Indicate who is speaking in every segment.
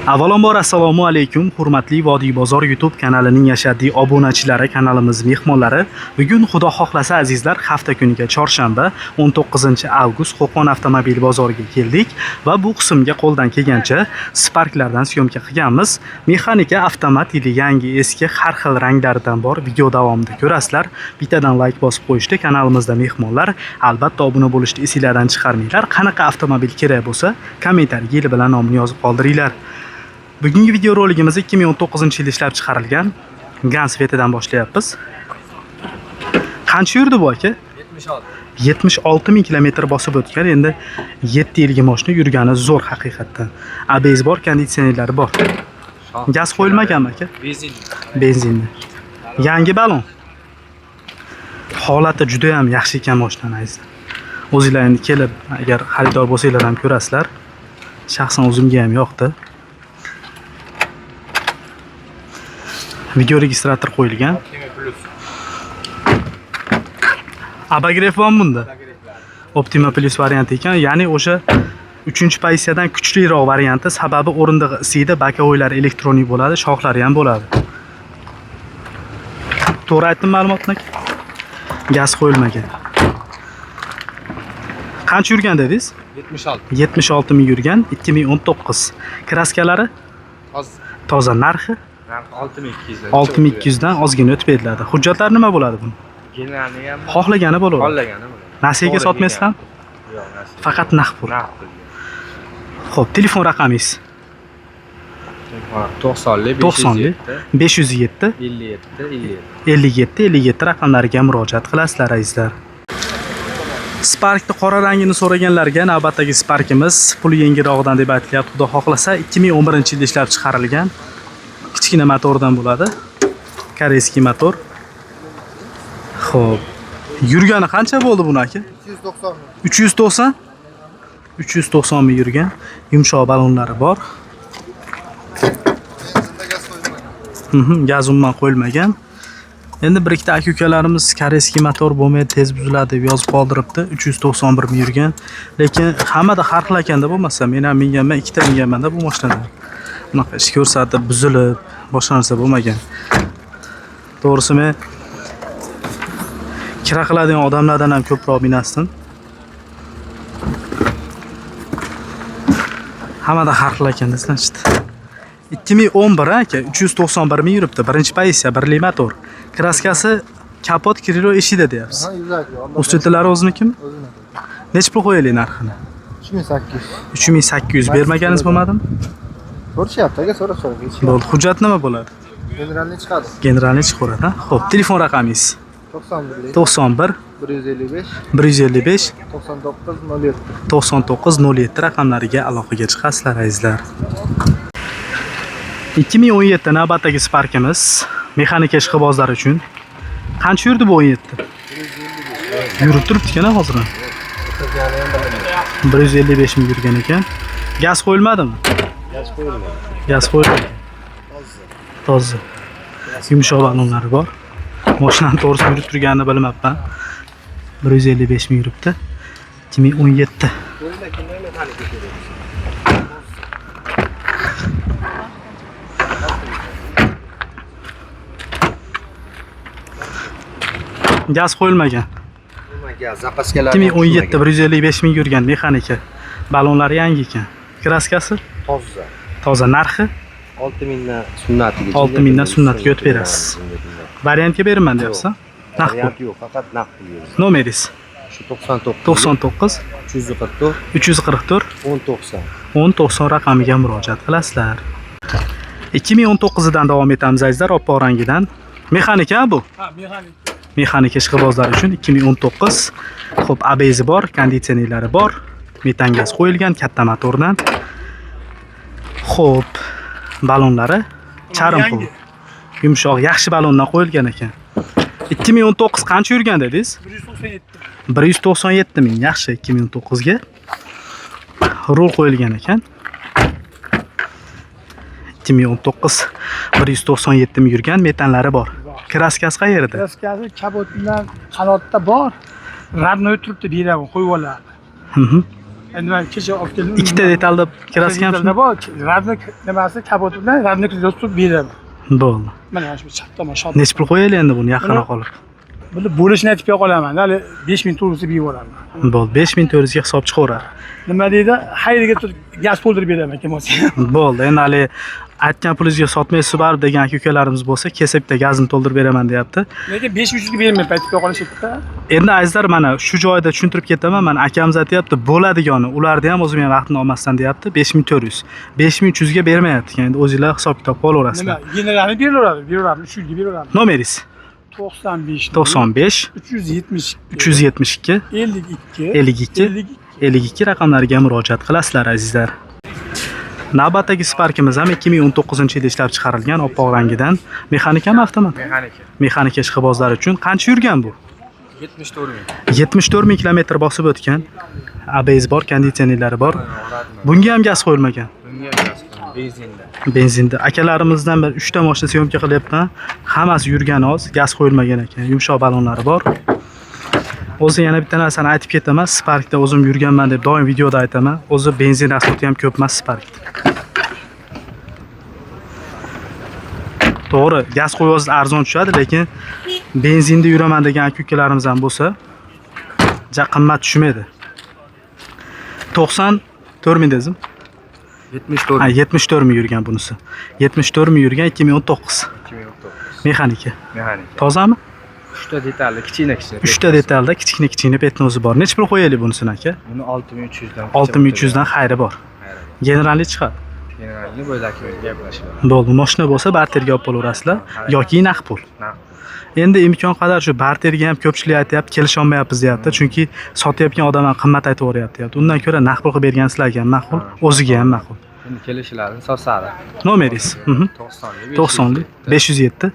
Speaker 1: Avvalambor assalomu alaykum, hurmatli Vodiy bozor YouTube kanalining yashaddiy obunachilari, kanalimiz mehmonlari. Bugun xudo xohlasa azizlar, hafta kuniga chorshanba 19-avgust Qo'qon avtomobil bozoriga keldik va bu qismga qo'ldan kelgancha Sparklardan syomka qilganmiz. Mexanika, avtomat ili yangi, eski har xil ranglaridan bor. Video davomida ko'rasizlar. Bittadan like bosib qo'yishdi. Kanalimizda mehmonlar, albatta obuna bo'lishni esinglardan chiqarmanglar. Qanaqa avtomobil kerak bo'lsa, kommentariyaga yili bilan nomini yozib qoldiringlar. Bugungi video roligimiz 2019-yilda ishlab chiqarilgan Gans Vetidan boshlayapmiz. Qancha yurdi bu aka? 76 000 kilometr bosib o'tgan. Endi 7 yilga mashina yurgani zo'r haqiqatdan. ABS bor, konditsionerlari bor. Gaz qo'yilmaganmi aka? Benzinli. Yangi balon. Holati juda ham yaxshi ekan mashinaning azizlar. O'zinglar endi kelib, agar xaridor bo'lsanglar ham ko'rasizlar. Shaxsan o'zimga ham yoqdi. Video registrator qo'yilgan. Abagrev ham bunda. Optima Plus varianti ekan, ya'ni o'sha 3-pozitsiyadan kuchliroq varianti, sababi o'rindig'i isiydi, bakovoylari elektronik bo'ladi, shoxlari ham bo'ladi. To'g'ri aytdim ma'lumotni? Gaz qo'yilmagan. Qancha yurgan dedingiz? 76 000 yurgan, 2019. Kraskalari? Toza. Narxi? 6200 dan ozgina o'tib beriladi. Hujjatlar nima bo'ladi buni? Xohlagani bo'ladi. Nasiyaga sotmaysiz ham?
Speaker 2: Yo'q, nasiya.
Speaker 1: Faqat naqd pul. Xo'p, telefon raqamingiz?
Speaker 2: 90
Speaker 1: 507 57 raqamlariga murojaat qilasizlar azizlar. Sparkni qora rangini so'raganlarga navbatdagi Sparkimiz pul yengilroqdan deb aytilyapti. Xudo xohlasa 2011-yilda ishlab chiqarilgan. Kichkina motordan bo'ladi. Koreyskiy motor. Xo'p. Yurgani qancha bo'ldi buni aka? 390. 390 000 yurgan. Yumshoq balonlari bor. Gaz umuman qo'yilmagan. Endi bir ikkita aka-ukalarimiz koreyskiy motor bo'lmaydi, tez buziladi deb yozib qoldiribdi. 391 000 yurgan. Lekin hammada har xil ekanda bo'lmasa, men ham minganman, ikkita minganman-da bu mashinada. Bunaqa ish ko'rsatib, buzilib, boshqa narsa bo'lmagan. To'g'risi men kira qiladigan odamlardan ham ko'proq minasdim. Hammada har xil ekanda, значит. 2011 aka, 391 000 yuribdi. Birinchi pozitsiya, birli motor. Kraskasi kapot krilo eshikda deyapsiz. Ustutlari o'zinikimi? O'ziniki. Nech pul qo'yaylik narxini? 3800 bermaganingiz bo'lmadimi?
Speaker 2: Ko'rishyapti aka, so'rab.
Speaker 1: Bo'ldi, hujjat nima bo'ladi?
Speaker 2: Generalni chiqadi.
Speaker 1: Generalni chiqaradi, ha? Xo'p, telefon raqamingiz?
Speaker 2: 91
Speaker 1: 155
Speaker 2: 99 07
Speaker 1: 99 07 raqamlariga aloqaga chiqasizlar azizlar. 2017 navbatdagi Sparkimiz mexanika ishqibozlari uchun. Qancha yurdi bu 17? Yurib turibdi-kana hozir. 155 000 yurgan ekan. Gaz qo'yilmadimi? Gaz qo'yilmagan. Toza. Yumshoq balonlari bor. Mashinani to'g'risi yurib turganini bilmabman. 155 000 yuribdi. 2017. Gaz qo'yilmagan.
Speaker 2: Zapaskalar
Speaker 1: 2017 155 000 yurgan mexanika. Balonlari yangi ekan. Kraskasi? Toza. Narxi?
Speaker 2: 6000 dan sunnatiga.
Speaker 1: 6000 dan sunnatga o'tib berasiz. Variantga beraman deyapsiz? Naqd pul.
Speaker 2: Yo'q, faqat naqd pul berasiz.
Speaker 1: Nomeringiz?
Speaker 2: Shu 99
Speaker 1: 99
Speaker 2: 344
Speaker 1: 1090 raqamiga murojaat qilasizlar. 2019 dan davom etamiz azizlar, oppoq rangidan. Mexanika bu?
Speaker 3: Ha, mexanika.
Speaker 1: Mexanika ishqibozlar uchun 2019. Xo'p, ABS bor, konditsionerlari bor. Metan gaz qo'yilgan katta motordan. Xo'p, balonlari charm pul. Yumshoq, yaxshi balondan qo'yilgan ekan. 2019 qancha yurgan dedingiz? 197 000. Yaxshi, 2019 ga. Rol qo'yilgan ekan. 2019 197 000 yurgan, metanlari bor. Kraskasi qayerda?
Speaker 3: Kraskasi kapot bilan qanotda bor. Radnoy turibdi deydi, qo'yib oladi. Endi men kecha olib keldim.
Speaker 1: Ikkita detalda kraska ham shunda.
Speaker 3: bor. Radnik nimasi kabot bilan radnik yozib beraman.
Speaker 1: Bo'ldi.
Speaker 3: Mana shu chap tomon shop.
Speaker 1: Necha pul qo'yaylik endi buni yaqinroq olib?
Speaker 3: Buni bo'lishini aytib qo'ya qolaman. Hali 5000 to'g'risi berib yuboraman.
Speaker 1: Bo'ldi. 5000 to'g'risiga hisob chiqaveradi.
Speaker 3: Nima deydi? Xayriga gaz to'ldirib beraman kim olsa.
Speaker 1: Bo'ldi. Endi hali aytgan pulingizga sotmaysiz baribir degan ukalarimiz bo'lsa, kelsa bitta gazini to'ldirib beraman deyapti.
Speaker 3: Lekin 500 ga bermayman, aytib qo'ya qolishyapti.
Speaker 1: Endi azizlar, mana shu joyda tushuntirib ketaman. Mana akamiz aytayapti, bo'ladigani, ularni ham o'zim ham vaqtini olmasdan deyapti. 5400. 5300 ga bermayapti. Endi o'zingizlar hisob kitob qilaverasizlar.
Speaker 3: Nima? Generalni beraveradi, 3 yilga beraveradi.
Speaker 1: Nomeringiz? 95 372 52 raqamlariga murojaat qilasizlar azizlar. Navbatdagi Sparkimiz ham 2019-yilda ishlab chiqarilgan oppoq rangidan. Mexanikami, avtomat? Mexanika ishqibozlari uchun qancha yurgan bu? 74 ming kilometr bosib o'tgan. ABS bor, konditsionerlari bor. Bunga ham gaz qo'yilmagan. Benzinda. Akalarimizdan bir 3 ta mashina syomka qilyapman. Hammasi yurgani oz, gaz qo'yilmagan ekan. Yumshoq ballonlari bor. O'zi yana bitta narsani aytib ketaman. Sparkda o'zim yurganman deb doim videoda aytaman. O'zi benzin rasxodi ham ko'p emas Sparkda. To'g'ri, gaz qo'ysangiz arzon tushadi, lekin benzinda yuraman degan aka-ukalarimiz ham bo'lsa, ja qimmat tushmaydi. 94 ming dedim.
Speaker 2: 74.
Speaker 1: Ha, 74 ming yurgan bunisi. 74 ming yurgan 2019. Mexanika. Tozami?
Speaker 2: 3 ta detalli, kichkina.
Speaker 1: 3 ta detalda kichkina petnozi bor. Necha pul qo'yaylik bunisini aka?
Speaker 2: Buni 6300 dan.
Speaker 1: 6300 dan xayri bor. Generalni chiqadi.
Speaker 2: Generalni bo'ydagi gaplashib.
Speaker 1: Bo'ldi, mashina bo'lsa barterga olib bo'laverasizlar yoki naqd pul. Endi imkon qadar shu barterga ham ko'pchilik aytayapti, kelisha olmayapmiz deyapti, chunki sotayotgan odam ham qimmat aytib o'ryapti. Undan ko'ra naqd pul qilib bergan sizlarga ham ma'qul, o'ziga ham ma'qul.
Speaker 2: Endi kelishlarini sosadi.
Speaker 1: Nomeringiz? 90 507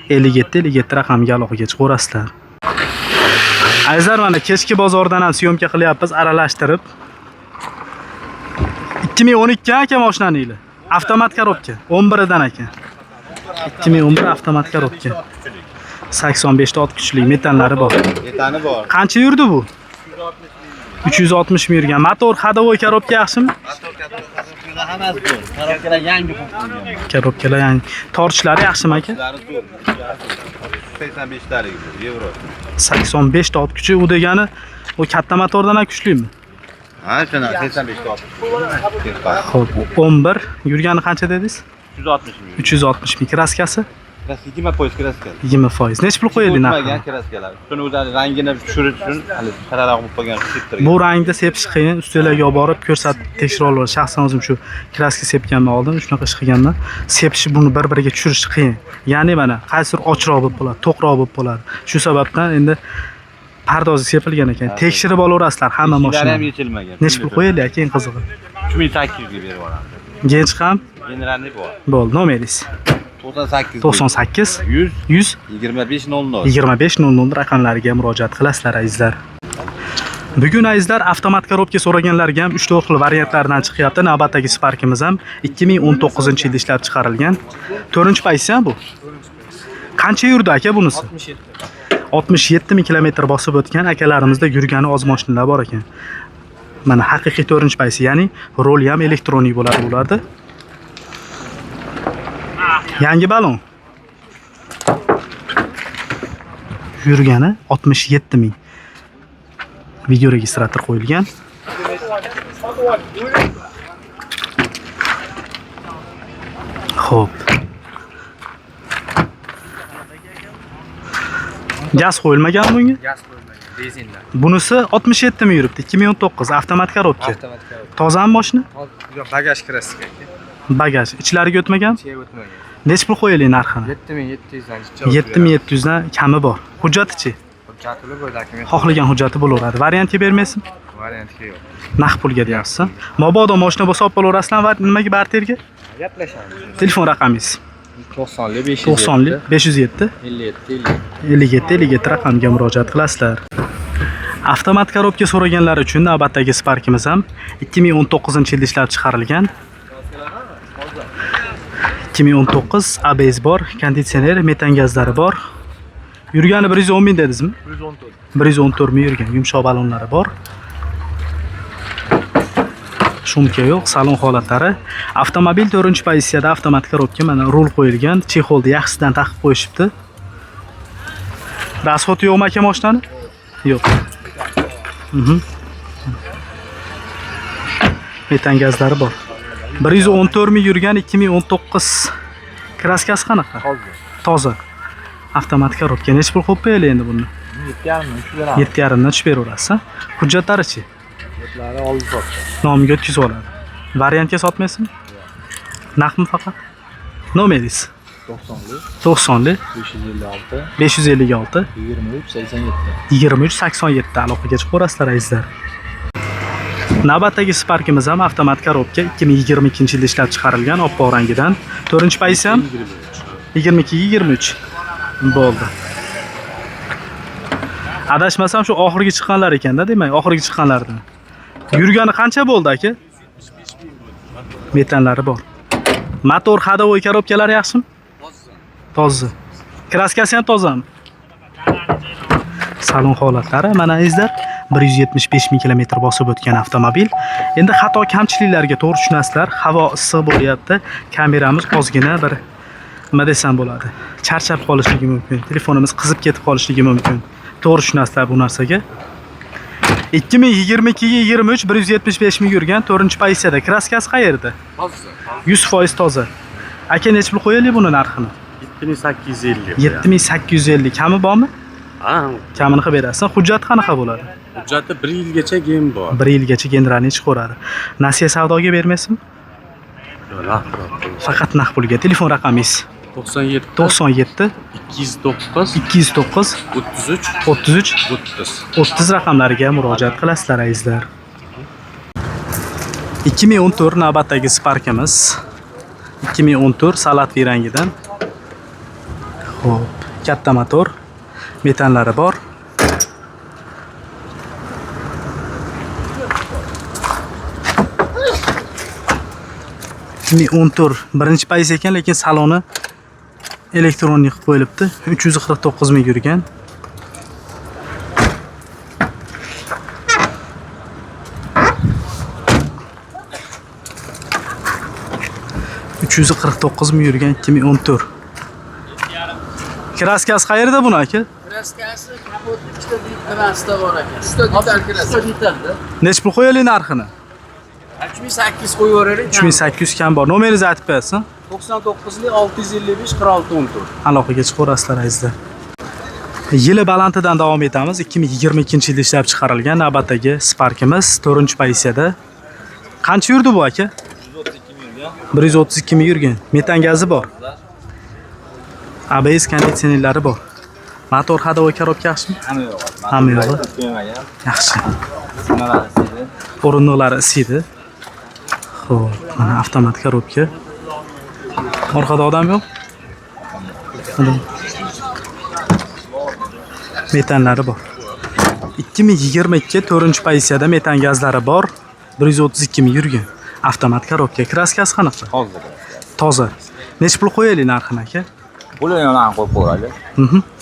Speaker 1: 57 raqamiga aloqaga chiqaverasizlar. Azizlar, mana kechki bozordan ham syomka qilyapmiz, aralashtirib. 2012 aka mashinaninglar. Avtomat korobka, 11 dan ekan. 2011 avtomat korobka. 85 ta ot kuchli metallari bor.
Speaker 2: Metani bor.
Speaker 1: Qancha yurdi bu? 360 ming yurgan. Motor ходовой korobka yaxshimi?
Speaker 2: Hammasi bor. Korobkalar yangi qo'yilgan.
Speaker 1: Korobkalar yangi. Torchlari yaxshimi aka?
Speaker 2: 85 talik yevro.
Speaker 1: 85 ta ot kuchi, u degani o katta motordan ham kuchlimi?
Speaker 2: Ha, shuna 85 ta.
Speaker 1: Xo'p, 11 yurgani qancha dedingiz?
Speaker 2: 360 ming.
Speaker 1: 360 ming. Kraskasi?
Speaker 2: 20% kraska.
Speaker 1: 20%. Necha pul qo'yaylik narxi?
Speaker 2: Kraskalar. Shuni o'zlari rangini tushirish uchun hali qararoq bo'lib qolgan septirgan.
Speaker 1: Bu rangda sepish qiyin. Ustilarga olib borib ko'rsatib tekshira olaman. Shaxsan o'zim shu kraska sepganman oldin, shunaqa ish qilganman. Sepish buni bir-biriga tushirish qiyin. Ya'ni mana qaysidir ochroq bo'lib qoladi, to'qroq bo'lib qoladi. Shu sababdan endi pardozi sepilgan ekan. Tekshirib olaverasizlar hamma mashina.
Speaker 2: Ham yechilmagan.
Speaker 1: Necha pul qo'yaylik aka, eng qizig'i?
Speaker 2: 3800 ga berib yuboramiz.
Speaker 1: Gench ham?
Speaker 2: Generalni bor.
Speaker 1: Bo'ldi, nomeringiz? 98 100
Speaker 2: 2500
Speaker 1: 2500 raqamlariga murojaat qilasizlar azizlar. Bugun azizlar avtomat korobka so'raganlarga ham 3-4 xil variantlardan chiqyapti. Navbatdagi Sparkimiz ham 2019-yilda ishlab chiqarilgan. 4-paysi bu. Qancha yurdi aka bunisi? 67 ming kilometr bosib o'tgan. Akalarimizda yurgani oz mashinalar bor ekan. Mana haqiqiy 4-paysi, ya'ni rol ham elektronik bo'ladi ularda. Yangi balon. Yurgani 67 ming. Video registrator qo'yilgan. Xo'p. Gaz qo'yilmagan bunga?
Speaker 2: Gaz qo'yilmagan, benzinda.
Speaker 1: Bunisi 67 ming yuribdi. 2019 avtomat korobka. Tozami mashina?
Speaker 2: Yo'q, bagaj kraska.
Speaker 1: Bagaj. Ichlariga o'tmagan?
Speaker 2: Ichiga o'tmagan.
Speaker 1: Necha pul qo'yaylik narxini?
Speaker 2: 7700 dan.
Speaker 1: 7700 dan kami bor. Hujjati-chi?
Speaker 2: Hujjati bo'ydagi.
Speaker 1: Xohlagan hujjati bo'laveradi. Variantga bermaysizmi?
Speaker 2: Variantga yo'q.
Speaker 1: Naqd pulga deyapsiz. Mabodo mashina bo'lsa olib bo'laverasizlar va nimaga barterga?
Speaker 2: Gaplashamiz.
Speaker 1: Telefon raqamingiz?
Speaker 2: 90
Speaker 1: 507 57 raqamga murojaat qilasizlar. Avtomat korobka so'raganlar uchun navbatdagi Sparkimiz ham 2019-yilda ishlab chiqarilgan. 2019 ABS bor, konditsioner, metan gazlari bor. Yurgani 110 ming dedingizmi? 114 ming yurgan, yumshoq ballonlari bor. Shumka yo'q, salon holatlari. Avtomobil 4-pozitsiyada avtomat korobka, mana rul qo'yilgan, chexolni yaxshisidan taqib qo'yishibdi. Rasxoti yo'qmi aka mashinani? Yo'q. Metan gazlari bor. 114 ming yurgan 2019. Kraskasi qanaqa? Toza. Avtomat korobka. Necha pul qo'yib beraylik endi buni? 7,5 dan tushib beraverasiz. Hujjatlari-chi?
Speaker 2: Hujjatlari olib sotdi.
Speaker 1: Nomiga o'tkazib oladi. Variantga sotmaysizmi? Naqdmi faqat? Nomeringiz? 90li 556 2387 aloqaga chiqib ko'rasizlar azizlar. Navbatdagi Sparkimiz ham avtomat korobka 2022-yilda ishlab chiqarilgan oppoq rangidan. 4-pozitsiya ham 22-23 bo'ldi. Adashmasam shu oxirgi chiqqanlar ekanda, demak, oxirgi chiqqanlardan. Yurgani qancha bo'ldi aka? Metanlari bor. Motor ходовой korobkalari yaxshimi? Toza. Kraskasi ham tozami? Salon holatlari mana azizlar 175 ming kilometr bosib o'tgan avtomobil. Endi xato kamchiliklarga to'g'ri tushunasizlar. Havo issiq bo'lyapti. Kameramiz ozgina bir nima desam bo'ladi. Charchab qolishligi mumkin. Telefonimiz qizib ketib qolishligi mumkin. To'g'ri tushunasizlar bu narsaga. 2022-23 175 ming yurgan 4-pozitsiyada. Kraskasi qayerda?
Speaker 2: Toza.
Speaker 1: 100% toza. Aka necha pul qo'yaylik buni narxini?
Speaker 2: 7850.
Speaker 1: 7850. Kami bormi?
Speaker 2: Ha,
Speaker 1: Kamini qilib berasiz. Hujjat qanaqa bo'ladi?
Speaker 2: hujjati 1 yilgacha gen bor.
Speaker 1: 1 yilgacha generalni chiqaradi. Nasiya savdoga bermaysizmi? Faqat naqd pulga. Telefon raqamingiz
Speaker 2: 97
Speaker 1: 97
Speaker 2: 209
Speaker 1: 209
Speaker 2: 33
Speaker 1: 30 30 raqamlariga murojaat qilasizlar azizlar. 2014 navbatdagi Sparkimiz. 2014 Salatvi rangidan. Xo'p, katta motor, metanlari bor. Birinchi pozitsiya ekan, lekin saloni elektronik qilib qo'yilibdi. 349 ming yurgan. ming yurgan 2014. Kraskasi qayerda buni aka?
Speaker 4: Kraskasi kapotni ikkita litrasida bor ekan. 3 litrda.
Speaker 1: Necha pul qo'yaylik narxini?
Speaker 4: 3800 qo'yaveraylik.
Speaker 1: 3800 kam bor. Nomeringizni aytib bersin.
Speaker 4: 99 655 46 14.
Speaker 1: Aloqaga chiqarasizlar azizlar. Yili balantidan davom etamiz. 2022-yilda ishlab chiqarilgan navbatdagi Sparkimiz 4-pozitsiyada. Qancha yurdi bu aka? 132 ming yurgan. Metan gazi bor. ABS konditsionerlari bor. Motor ходовой korobka yaxshimi? Hamma yo'q. Yaxshi. O'rindiqlari isiydi. Xo'p, mana avtomat korobka. Orqada odam yo'q. Metanlari bor. 2022 4-pozitsiyada metan gazlari bor. 132 ming yurgan. Avtomat korobka. Kraskasi qanaqa? Toza. Necha pul qo'yaylik narxini aka?
Speaker 2: Bo'layonlarni qo'yib qo'yaylik.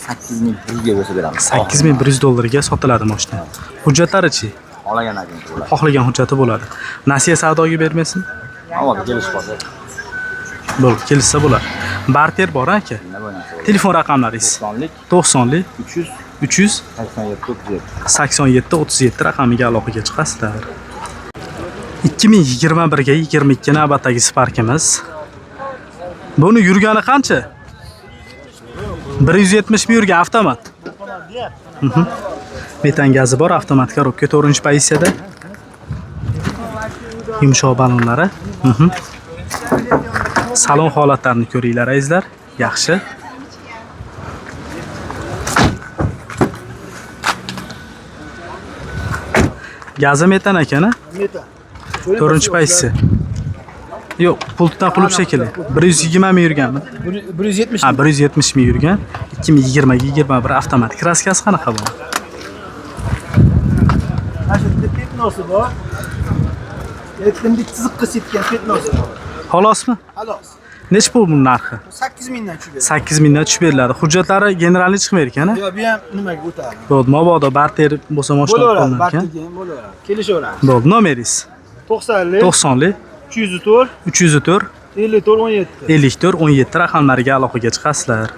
Speaker 2: 8100 ga bo'lsa beramiz.
Speaker 1: 8100 dollarga sotiladi mashina. Hujjatlari-chi? Xohlagan hujjati bo'ladi. Nasiya savdoga bermasin?
Speaker 2: Avval kelish qolsa.
Speaker 1: Bo'ldi, kelsa bo'ladi. Barter bor aka. Telefon raqamlaringiz? 90lik 300 87 37 raqamiga aloqaga chiqasizlar. 2021 ga 22 navbatdagi Sparkimiz. Buni yurgani qancha? 170 ming yurgan avtomat. Metan gazi bor, avtomat korobka 4-pozitsiyada. Yumshoq balonlari. Salon holatlarini ko'ringlar azizlar. Yaxshi. Gazi metan ekana?
Speaker 3: Metan.
Speaker 1: 4-pozitsiya. Yo'q, pultdan qulib shekilli. 120 ming yurganmi?
Speaker 3: 170.
Speaker 1: Ha, 170 ming yurgan. 2020 ga 21 avtomat. Kraskasi qanaqa bu?
Speaker 3: Ashulda petnosi bor. Etimlik chiziqqa setgan petnosi bor.
Speaker 1: Xolosmi?
Speaker 3: Xolos.
Speaker 1: Necha pul buning narxi?
Speaker 3: 8000 dan tushib beradi.
Speaker 1: 8000 dan tushib beriladi. Hujjatlari generalni chiqmaydi ekan-a?
Speaker 3: Yo'q, bu ham nimaga o'tadi?
Speaker 1: Bo'ldi, mabodo barter bo'lsa mashina
Speaker 3: Bo'laveradi,
Speaker 1: qo'llangan ekan.
Speaker 3: barterga ham bo'laveradi. Kelishaveradi.
Speaker 1: Bo'ldi, nomeringiz?
Speaker 3: 90lik,
Speaker 1: 90lik
Speaker 3: 304,
Speaker 1: 304
Speaker 3: 54, 17.
Speaker 1: 54 17 raqamlariga aloqaga chiqasizlar.